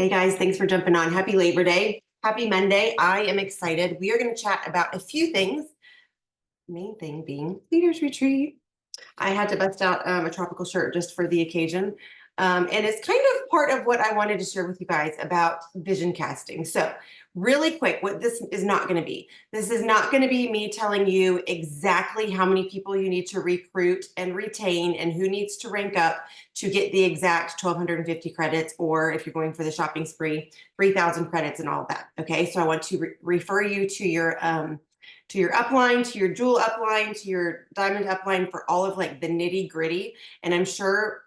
Hey guys, thanks for jumping on. Happy Labor Day. Happy Monday. I am excited. We are going to chat about a few things. Main thing being Leaders Retreat. I had to bust out a tropical shirt just for the occasion. And it's kind of part of what I wanted to share with you guys about vision casting. So, really quick, what this is not going to be. This is not going to be me telling you exactly how many people you need to recruit and retain and who needs to rank up to get the exact 1,250 credits, or if you're going for the shopping spree, 3,000 credits and all of that. Okay, so I want to refer you to your upline, to your jewel upline, to your diamond upline for all of like the nitty gritty. And I'm sure,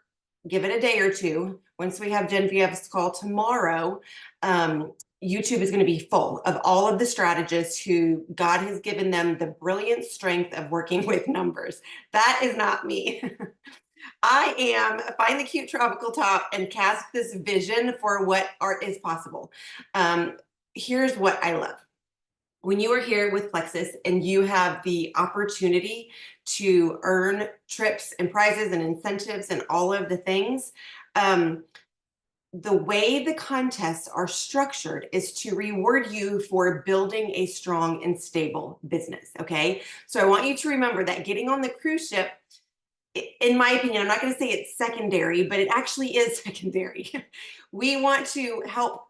give it a day or two. Once we have Genevieve's call tomorrow, YouTube is going to be full of all of the strategists who God has given them the brilliant strength of working with numbers. That is not me. I am find the cute tropical top and cast this vision for what art is possible. Here's what I love. When you are here with Plexus and you have the opportunity to earn trips and prizes and incentives and all of the things, the way the contests are structured is to reward you for building a strong and stable business. Okay. So I want you to remember that getting on the cruise ship, in my opinion, I'm not going to say it's secondary, but it actually is secondary. We want to help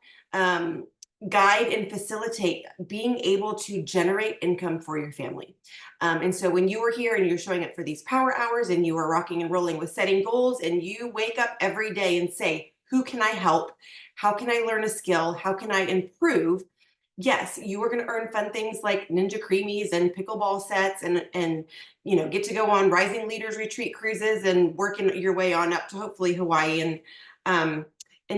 guide and facilitate being able to generate income for your family. And so when you are here and you're showing up for these power hours and you are rocking and rolling with setting goals and you wake up every day and say, who can I help? How can I learn a skill? How can I improve? Yes, you are going to earn fun things like Ninja Creamies and pickleball sets and get to go on Rising Leaders Retreat cruises and working your way on up to hopefully Hawaii and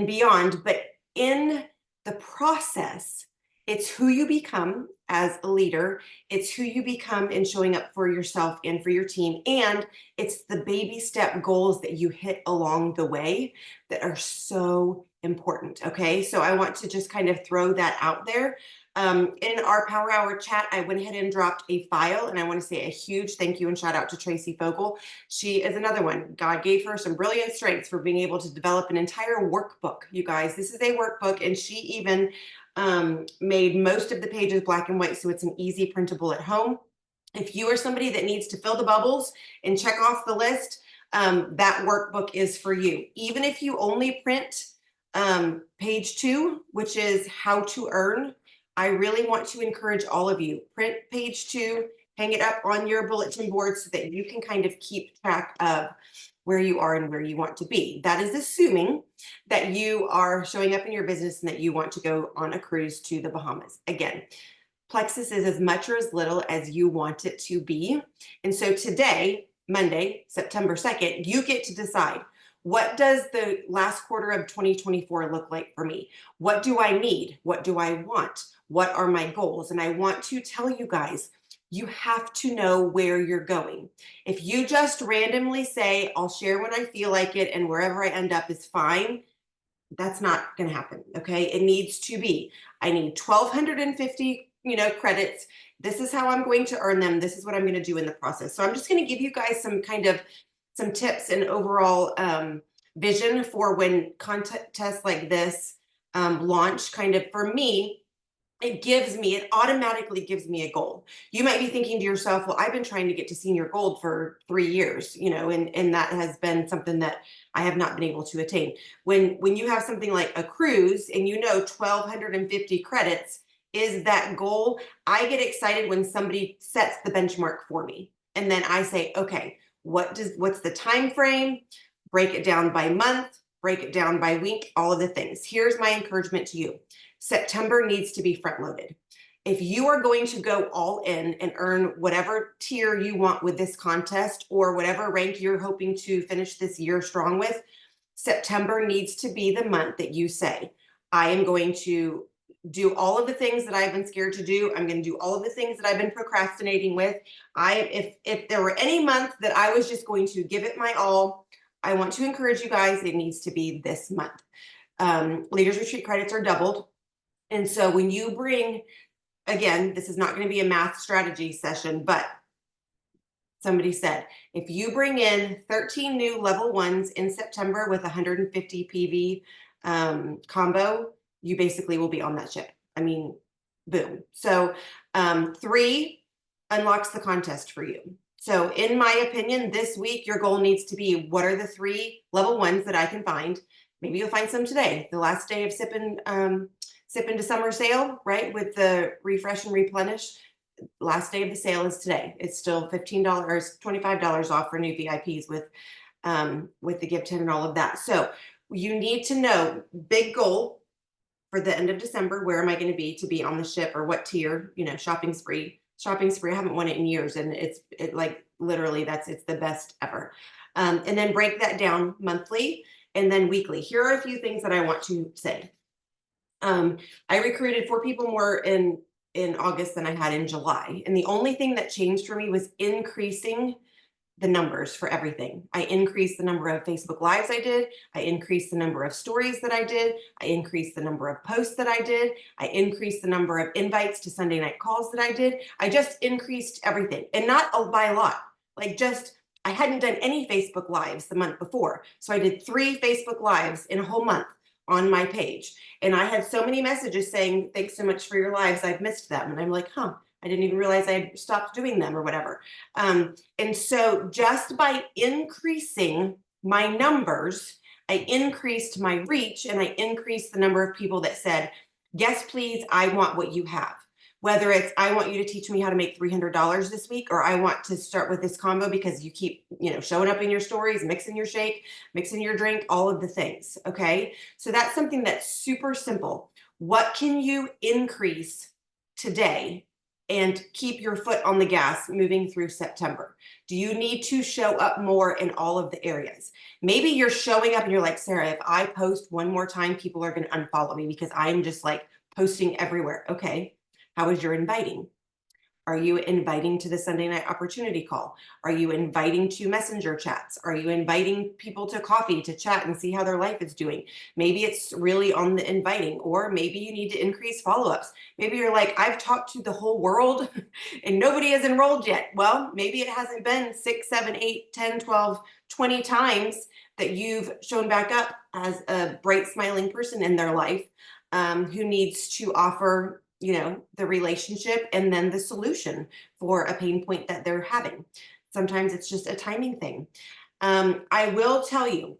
beyond. But in the process, it's who you become as a leader. It's who you become in showing up for yourself and for your team. And it's the baby step goals that you hit along the way that are so important. Okay. So I want to just kind of throw that out there. In our Power Hour chat, I went ahead and dropped a file, and I want to say a huge thank you and shout out to Tracy Fogel. She is another one. God gave her some brilliant strengths for being able to develop an entire workbook. You guys, this is a workbook, and she even made most of the pages black and white, so it's an easy printable at home. If you are somebody that needs to fill the bubbles and check off the list, that workbook is for you. Even if you only print page 2, which is how to earn, I really want to encourage all of you, print page 2, hang it up on your bulletin board so that you can kind of keep track of where you are and where you want to be. That is assuming that you are showing up in your business and that you want to go on a cruise to the Bahamas. Again, Plexus is as much or as little as you want it to be. And so today, Monday, September 2nd, you get to decide, what does the last quarter of 2024 look like for me? What do I need? What do I want? What are my goals? And I want to tell you guys, you have to know where you're going. If you just randomly say, I'll share when I feel like it and wherever I end up is fine, that's not going to happen. Okay. It needs to be, I need 1,250, credits. This is how I'm going to earn them. This is what I'm going to do in the process. So I'm just going to give you guys some tips and overall vision for when contests like this launch. Kind of for me, it automatically gives me a goal. You might be thinking to yourself, well, I've been trying to get to senior gold for 3 years, and that has been something that I have not been able to attain. When you have something like a cruise and 1,250 credits is that goal, I get excited when somebody sets the benchmark for me. And then I say, okay, what's the time frame? Break it down by month, break it down by week, all of the things. Here's my encouragement to you. September needs to be front loaded. If you are going to go all in and earn whatever tier you want with this contest or whatever rank you're hoping to finish this year strong with, September needs to be the month that you say, I am going to do all of the things that I've been scared to do. I'm going to do all of the things that I've been procrastinating with. If there were any month that I was just going to give it my all, I want to encourage you guys, it needs to be this month. Leaders Retreat credits are doubled. And so when you bring, again, this is not going to be a math strategy session, but somebody said, if you bring in 13 new level 1s in September with 150 PV combo, you basically will be on that ship. I mean, boom. So 3 unlocks the contest for you. So in my opinion, this week, your goal needs to be, what are the 3 level 1s that I can find? Maybe you'll find some today, the last day of Sip into Summer sale, right? With the refresh and replenish. Last day of the sale is today. It's still $15, $25 off for new VIPs with the gift tin and all of that. So you need to know, big goal for the end of December, where am I going to be on the ship, or what tier, shopping spree. Shopping spree, I haven't won it in years, and it's like literally it's the best ever. And then break that down monthly and then weekly. Here are a few things that I want to say. I recruited 4 people more in August than I had in July. And the only thing that changed for me was increasing the numbers for everything. I increased the number of Facebook Lives I did. I increased the number of stories that I did. I increased the number of posts that I did. I increased the number of invites to Sunday night calls that I did. I just increased everything, and not by a lot. I hadn't done any Facebook Lives the month before. So I did 3 Facebook Lives in a whole month on my page. And I had so many messages saying, thanks so much for your lives. I've missed them. And I'm like, I didn't even realize I had stopped doing them or whatever. And so just by increasing my numbers, I increased my reach, and I increased the number of people that said, yes, please, I want what you have. Whether it's, I want you to teach me how to make $300 this week, or I want to start with this combo because you keep, showing up in your stories, mixing your shake, mixing your drink, all of the things. Okay. So that's something that's super simple. What can you increase today and keep your foot on the gas moving through September? Do you need to show up more in all of the areas? Maybe you're showing up and you're like, Sarah, if I post one more time, people are going to unfollow me because I'm just like posting everywhere. Okay. How is your inviting? Are you inviting to the Sunday night opportunity call? Are you inviting to messenger chats? Are you inviting people to coffee to chat and see how their life is doing? Maybe it's really on the inviting, or maybe you need to increase follow-ups. Maybe you're like, I've talked to the whole world and nobody has enrolled yet. Well, maybe it hasn't been 6, 7, 8, 10, 12, 20 times that you've shown back up as a bright, smiling person in their life who needs to offer the relationship and then the solution for a pain point that they're having. Sometimes it's just a timing thing. I will tell you,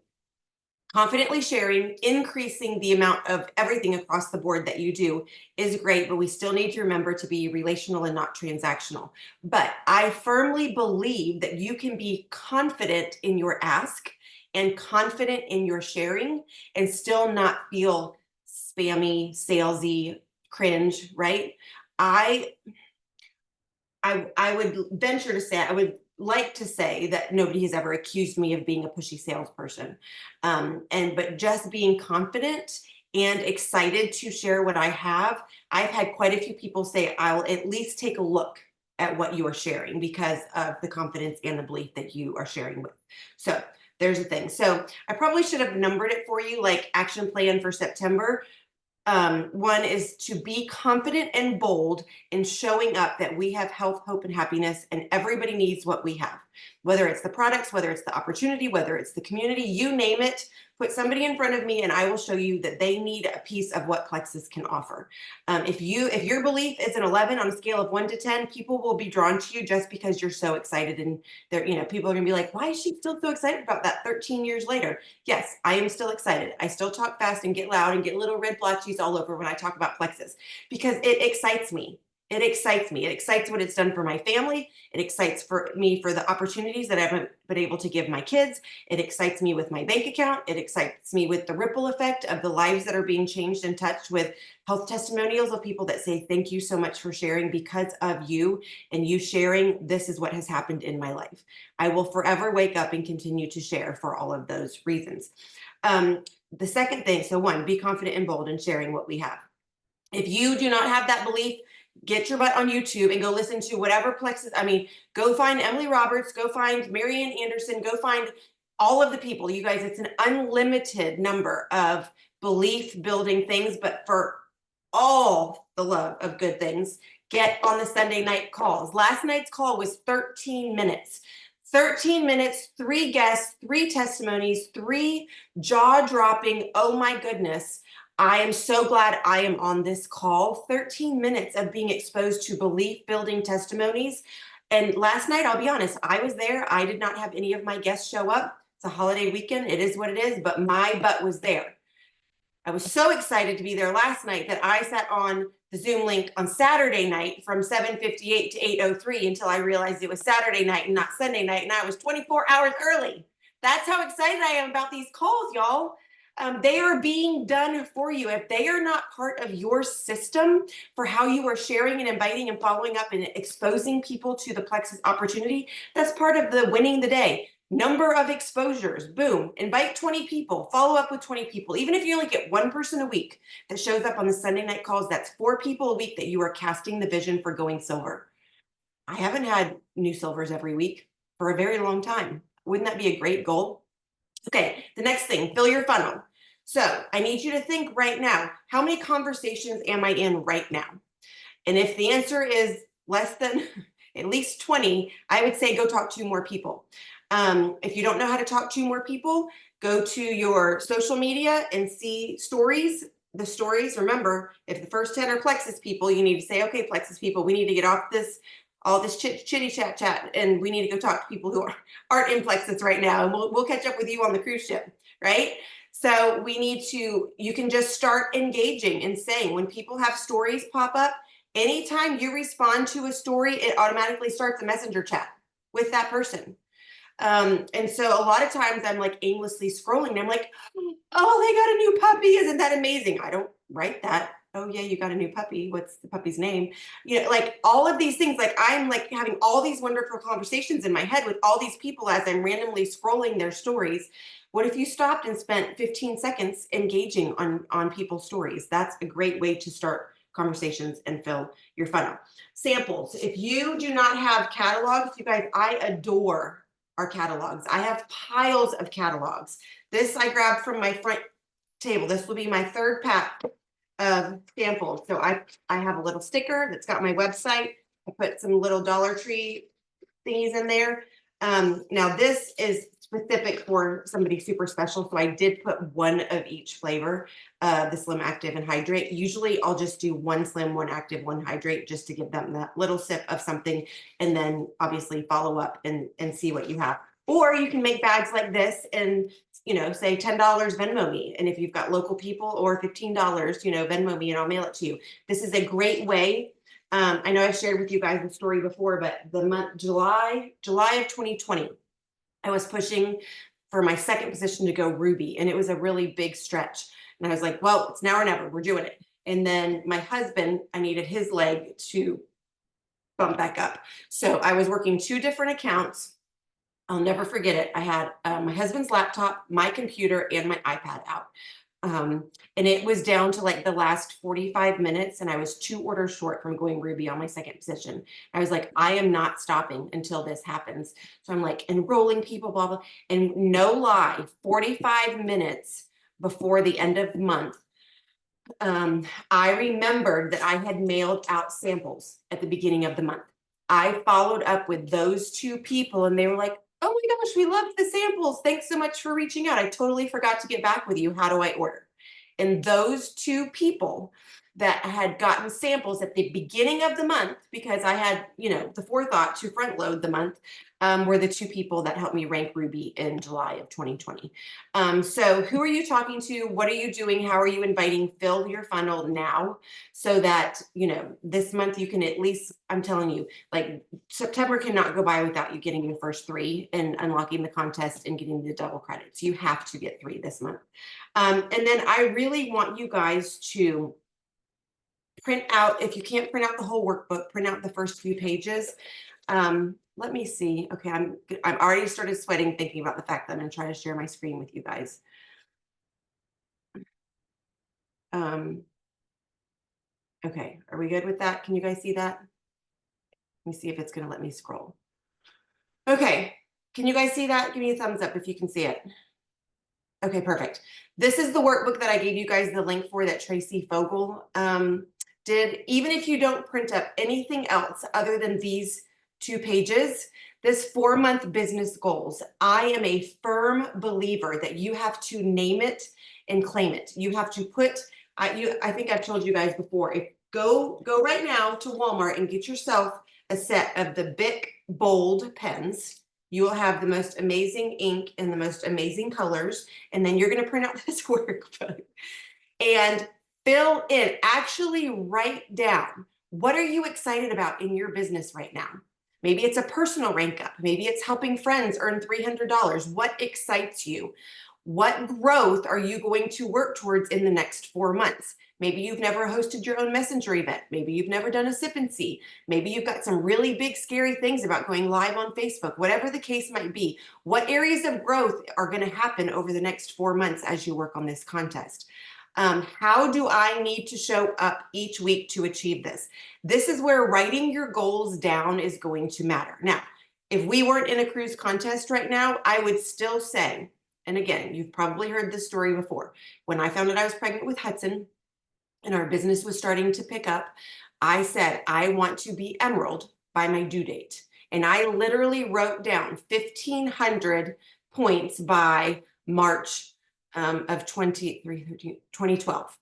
confidently sharing, increasing the amount of everything across the board that you do is great, but we still need to remember to be relational and not transactional. But I firmly believe that you can be confident in your ask and confident in your sharing and still not feel spammy, salesy, cringe, right? I would venture to say, I would like to say that nobody has ever accused me of being a pushy salesperson. But just being confident and excited to share what I have. I've had quite a few people say, I'll at least take a look at what you are sharing because of the confidence and the belief that you are sharing with. So there's a thing. So I probably should have numbered it for you, like action plan for September. One is to be confident and bold in showing up that we have health, hope, and happiness, and everybody needs what we have. Whether it's the products, whether it's the opportunity, whether it's the community, you name it, put somebody in front of me and I will show you that they need a piece of what Plexus can offer. If your belief is an 11 on a scale of 1 to 10, people will be drawn to you just because you're so excited, and people are gonna be like, why is she still so excited about that 13 years later? Yes, I am still excited. I still talk fast and get loud and get little red blotches all over when I talk about Plexus because it excites me. It excites me. It excites what it's done for my family. It excites for me for the opportunities that I've been able to give my kids. It excites me with my bank account. It excites me with the ripple effect of the lives that are being changed and touched with health testimonials of people that say, thank you so much for sharing. Because of you and you sharing, this is what has happened in my life. I will forever wake up and continue to share for all of those reasons. The second thing, so 1, be confident and bold in sharing what we have. If you do not have that belief, get your butt on YouTube and go listen to whatever Plexus. Go find Emily Roberts, go find Marianne Anderson, go find all of the people. You guys, it's an unlimited number of belief building things, but for all the love of good things, get on the Sunday night calls. Last night's call was 13 minutes. 13 minutes, 3 guests, 3 testimonies, 3 jaw dropping, oh my goodness, I am so glad I am on this call. 13 minutes of being exposed to belief building testimonies. And last night, I'll be honest, I was there. I did not have any of my guests show up. It's a holiday weekend. It is what it is, but my butt was there. I was so excited to be there last night that I sat on the Zoom link on Saturday night from 7:58 to 8:03 until I realized it was Saturday night and not Sunday night. And I was 24 hours early. That's how excited I am about these calls, y'all. They are being done for you. If they are not part of your system for how you are sharing and inviting and following up and exposing people to the Plexus opportunity, that's part of the winning the day. Number of exposures, boom, invite 20 people, follow up with 20 people. Even if you only get one person a week that shows up on the Sunday night calls, that's 4 people a week that you are casting the vision for going silver. I haven't had new silvers every week for a very long time. Wouldn't that be a great goal? Okay, the next thing, fill your funnel. So I need you to think right now, how many conversations am I in right now? And if the answer is less than at least 20, I would say go talk to more people. If you don't know how to talk to more people, go to your social media and see stories. The stories, remember, if the first 10 are Plexus people, you need to say, okay, Plexus people, we need to get off this, all this chitty chat, and we need to go talk to people who aren't in Plexus right now. And we'll catch up with you on the cruise ship, right? So we need to, you can just start engaging and saying, when people have stories pop up, anytime you respond to a story, it automatically starts a messenger chat with that person. And so a lot of times I'm like aimlessly scrolling and I'm like, oh, they got a new puppy. Isn't that amazing? I don't write that. Oh yeah, you got a new puppy. What's the puppy's name? You know, like all of these things, like I'm like having all these wonderful conversations in my head with all these people as I'm randomly scrolling their stories. What if you stopped and spent 15 seconds engaging on people's stories? That's a great way to start conversations and fill your funnel. Samples. If you do not have catalogs, you guys, I adore our catalogs. I have piles of catalogs. This I grabbed from my front table. This will be my 3rd pack of samples. So I have a little sticker that's got my website. I put some little Dollar Tree thingies in there. Now this is specific for somebody super special. So I did put one of each flavor, the Slim Active and Hydrate. Usually I'll just do 1 Slim, 1 Active, 1 Hydrate, just to give them that little sip of something. And then obviously follow up and see what you have. Or you can make bags like this and, you know, say $10 Venmo me. And if you've got local people, or $15, you know, Venmo me and I'll mail it to you. This is a great way. I know I've shared with you guys the story before, but the month July of 2020, I was pushing for my 2nd position to go Ruby, and it was a really big stretch. And I was like, well, it's now or never, we're doing it. And then my husband, I needed his leg to bump back up. So I was working 2 different accounts. I'll never forget it. I had my husband's laptop, my computer, and my iPad out. And it was down to like the last 45 minutes, and I was 2 orders short from going Ruby on my 2nd position. I was like, I am not stopping until this happens. So I'm like enrolling people, blah, blah. And no lie, 45 minutes before the end of the month, I remembered that I had mailed out samples at the beginning of the month. I followed up with those 2 people, and they were like, oh my gosh, we loved the samples. Thanks so much for reaching out. I totally forgot to get back with you. How do I order? And those 2 people that had gotten samples at the beginning of the month, because I had, you know, the forethought to front load the month, were the 2 people that helped me rank Ruby in July of 2020. So who are you talking to? What are you doing? How are you inviting? Fill your funnel now so that, you know, this month you can at least, I'm telling you, like September cannot go by without you getting your first 3 and unlocking the contest and getting the double credits. You have to get 3 this month. And then I really want you guys to print out, if you can't print out the whole workbook, print out the first few pages. Let me see. Okay, I'm already started sweating thinking about the fact that I'm going to try to share my screen with you guys. Okay, are we good with that? Can you guys see that? Let me see if it's going to let me scroll. Okay, can you guys see that? Give me a thumbs up if you can see it. Okay, perfect. This is the workbook that I gave you guys the link for that Tracy Fogel did. Even if you don't print up anything else other than these 2 pages, this 4-month business goals, I am a firm believer that you have to name it and claim it. You have to put, I think I've told you guys before, if go right now to Walmart and get yourself a set of the Bic Bold pens. You will have the most amazing ink and the most amazing colors. And then you're going to print out this workbook and fill in, actually write down, what are you excited about in your business right now? Maybe it's a personal rank up. Maybe it's helping friends earn $300. What excites you? What growth are you going to work towards in the next 4 months? Maybe you've never hosted your own messenger event. Maybe you've never done a sip and see. Maybe you've got some really big, scary things about going live on Facebook. Whatever the case might be, what areas of growth are going to happen over the next 4 months as you work on this contest? How do I need to show up each week to achieve this? This is where writing your goals down is going to matter. Now, if we weren't in a cruise contest right now, I would still say, and again, you've probably heard this story before. When I found out I was pregnant with Hudson and our business was starting to pick up, I said, I want to be Emerald by my due date. And I literally wrote down 1,500 points by March of 2012.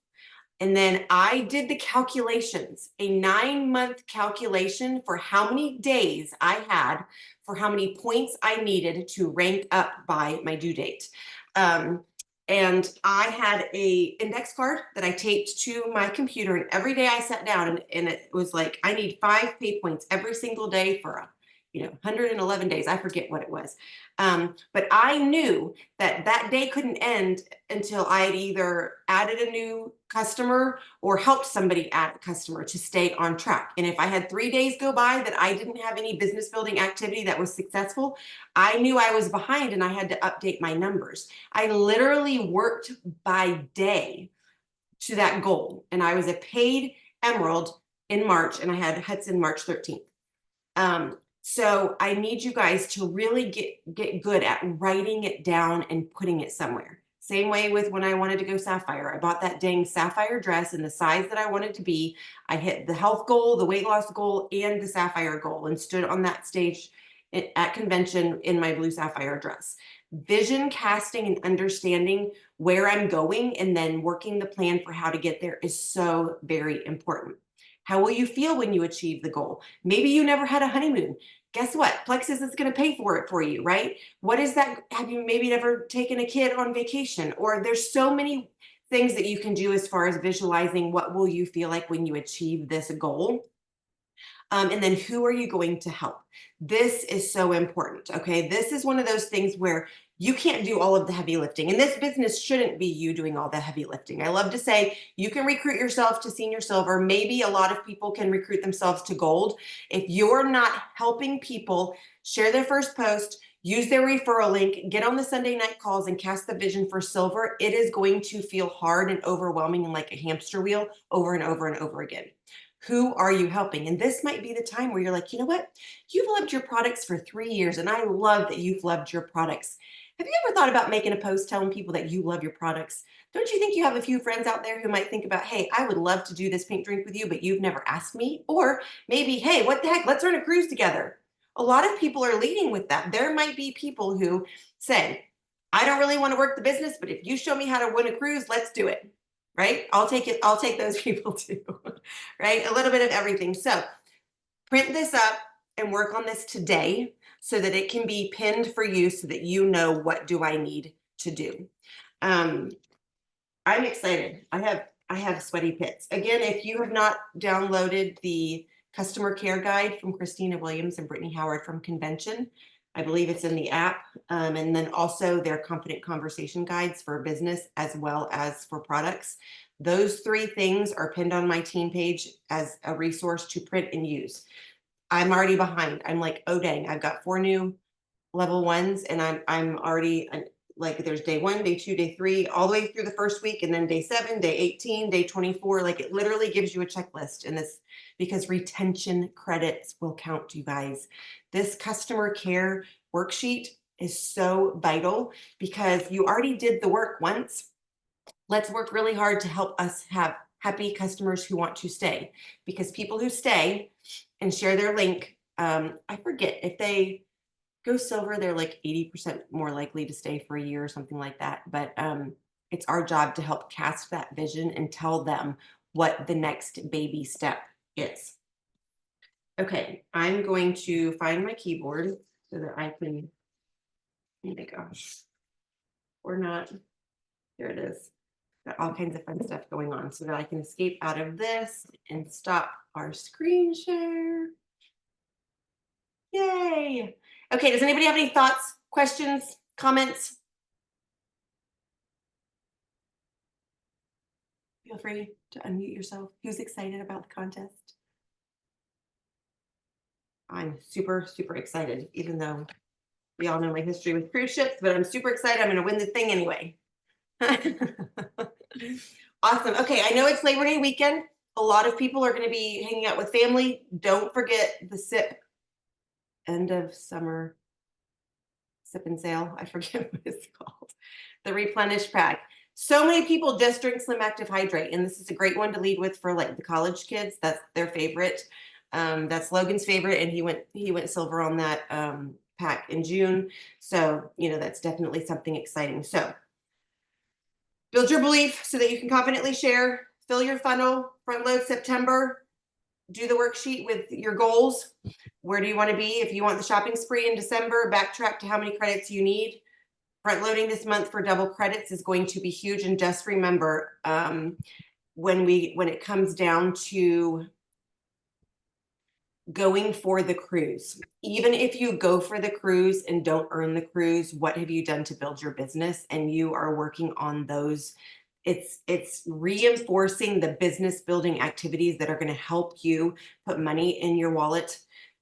And then I did the calculations, a 9-month calculation for how many days I had, for how many points I needed to rank up by my due date. And I had a index card that I taped to my computer, and every day I sat down and it was like, I need 5 pay points every single day for 111 days. I forget what it was. But I knew that that day couldn't end until I had either added a new customer or helped somebody add a customer to stay on track. And if I had 3 days go by that I didn't have any business building activity that was successful, I knew I was behind and I had to update my numbers. I literally worked by day to that goal. And I was a paid Emerald in March, and I had Hudson March 13th. So I need you guys to really get good at writing it down and putting it somewhere. Same way with when I wanted to go Sapphire. I bought that dang Sapphire dress in the size that I wanted to be. I hit the health goal, the weight loss goal, and the Sapphire goal, and stood on that stage at convention in my blue Sapphire dress. Vision casting and understanding where I'm going and then working the plan for how to get there is so very important. How will you feel when you achieve the goal? Maybe you never had a honeymoon. Guess what? Plexus is going to pay for it for you, right? What is that? Have you maybe never taken a kid on vacation? Or there's so many things that you can do as far as visualizing what will you feel like when you achieve this goal. And then who are you going to help? This is so important. Okay. This is one of those things where you can't do all of the heavy lifting, and this business shouldn't be you doing all the heavy lifting. I love to say you can recruit yourself to senior silver. Maybe a lot of people can recruit themselves to gold. If you're not helping people share their first post, use their referral link, get on the Sunday night calls and cast the vision for silver, it is going to feel hard and overwhelming and like a hamster wheel over and over and over again. Who are you helping? And this might be the time where you're like, you know what? You've loved your products for 3 years, and I love that you've loved your products. Have you ever thought about making a post telling people that you love your products? Don't you think you have a few friends out there who might think about, hey, I would love to do this pink drink with you, but you've never asked me? Or maybe, hey, what the heck? Let's earn a cruise together. A lot of people are leading with that. There might be people who say, I don't really want to work the business, but if you show me how to win a cruise, let's do it. Right? I'll take it. I'll take those people too. Right? A little bit of everything. So print this up and work on this today so that it can be pinned for you so that you know what do I need to do. I'm excited. I have sweaty pits. Again, if you have not downloaded the customer care guide from Christina Williams and Brittany Howard from Convention, I believe it's in the app. And then also their confident conversation guides for business as well as for products. Those 3 things are pinned on my team page as a resource to print and use. I'm already behind. I'm like, oh dang, I've got 4 new level 1s, and I'm already like, there's day 1, day 2, day 3, all the way through the first week, and then day 7, day 18, day 24. Like, it literally gives you a checklist in this, because retention credits will count, you guys. This customer care worksheet is so vital because you already did the work once. Let's work really hard to help us have happy customers who want to stay, because people who stay and share their link, I forget if they go silver, they're like 80% more likely to stay for a year or something like that. But It's our job to help cast that vision and tell them what the next baby step is. Okay, I'm going to find my keyboard so that I can, oh my gosh, or not. Here it is. Got all kinds of fun stuff going on so that I can escape out of this and stop our screen share. Yay. Okay, does anybody have any thoughts, questions, comments? Feel free to unmute yourself. Who's excited about the contest? I'm super, super excited, even though we all know my history with cruise ships, but I'm super excited. I'm going to win the thing anyway. Awesome. Okay, I know it's Labor Day weekend. A lot of people are going to be hanging out with family. Don't forget the SIP end of summer sip and sail. I forget what it's called. The replenish pack. So many people just drink Slim Active Hydrate, and this is a great one to lead with for like the college kids. That's their favorite. That's Logan's favorite, and he went silver on that pack in June. So that's definitely something exciting. So build your belief so that you can confidently share. Fill your funnel. Front load September. Do the worksheet with your goals. Where do you want to be? If you want the shopping spree in December, backtrack to how many credits you need. Front loading this month for double credits is going to be huge. And just remember, when it comes down to going for the cruise, even if you go for the cruise and don't earn the cruise, what have you done to build your business? And you are working on those. It's reinforcing the business building activities that are going to help you put money in your wallet,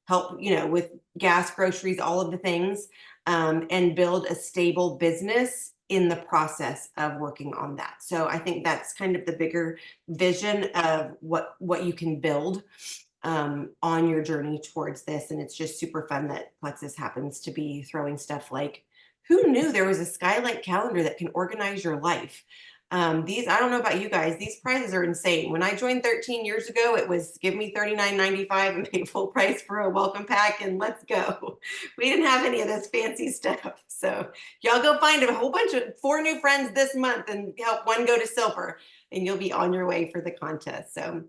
help with gas, groceries, all of the things, and build a stable business in the process of working on that. So I think that's kind of the bigger vision of what you can build on your journey towards this. And it's just super fun that Plexus happens to be throwing stuff like, who knew there was a Skylight calendar that can organize your life? These, I don't know about you guys, these prices are insane. When I joined 13 years ago, it was give me $39.95 and pay full price for a welcome pack and let's go. We didn't have any of this fancy stuff. So y'all go find a whole bunch of 4 new friends this month and help one go to silver, and you'll be on your way for the contest. So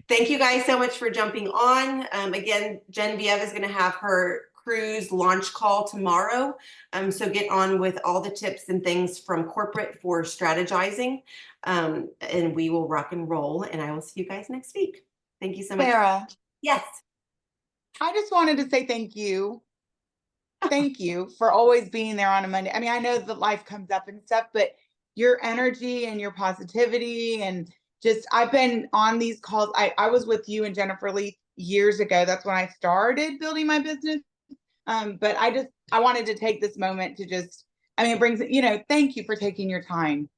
thank you guys so much for jumping on. Again, Genevieve is going to have her cruise launch call tomorrow. So get on with all the tips and things from corporate for strategizing. And we will rock and roll. And I will see you guys next week. Thank you so much. Sarah. Yes. I just wanted to say thank you. Thank you for always being there on a Monday. I mean, I know that life comes up and stuff, but your energy and your positivity and just, I've been on these calls. I was with you and Jennifer Lee years ago. That's when I started building my business. But I wanted to take this moment to just, I mean, it brings, thank you for taking your time.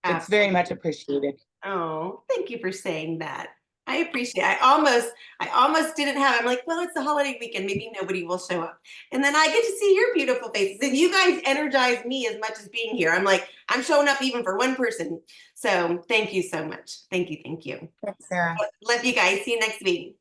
Absolutely. It's very much appreciated. Oh, thank you for saying that. I appreciate it. I almost didn't have, I'm like, well, it's the holiday weekend. Maybe nobody will show up. And then I get to see your beautiful faces. And you guys energize me as much as being here. I'm like, I'm showing up even for one person. So thank you so much. Thank you. Thank you. Thanks, Sarah. Love you guys. See you next week.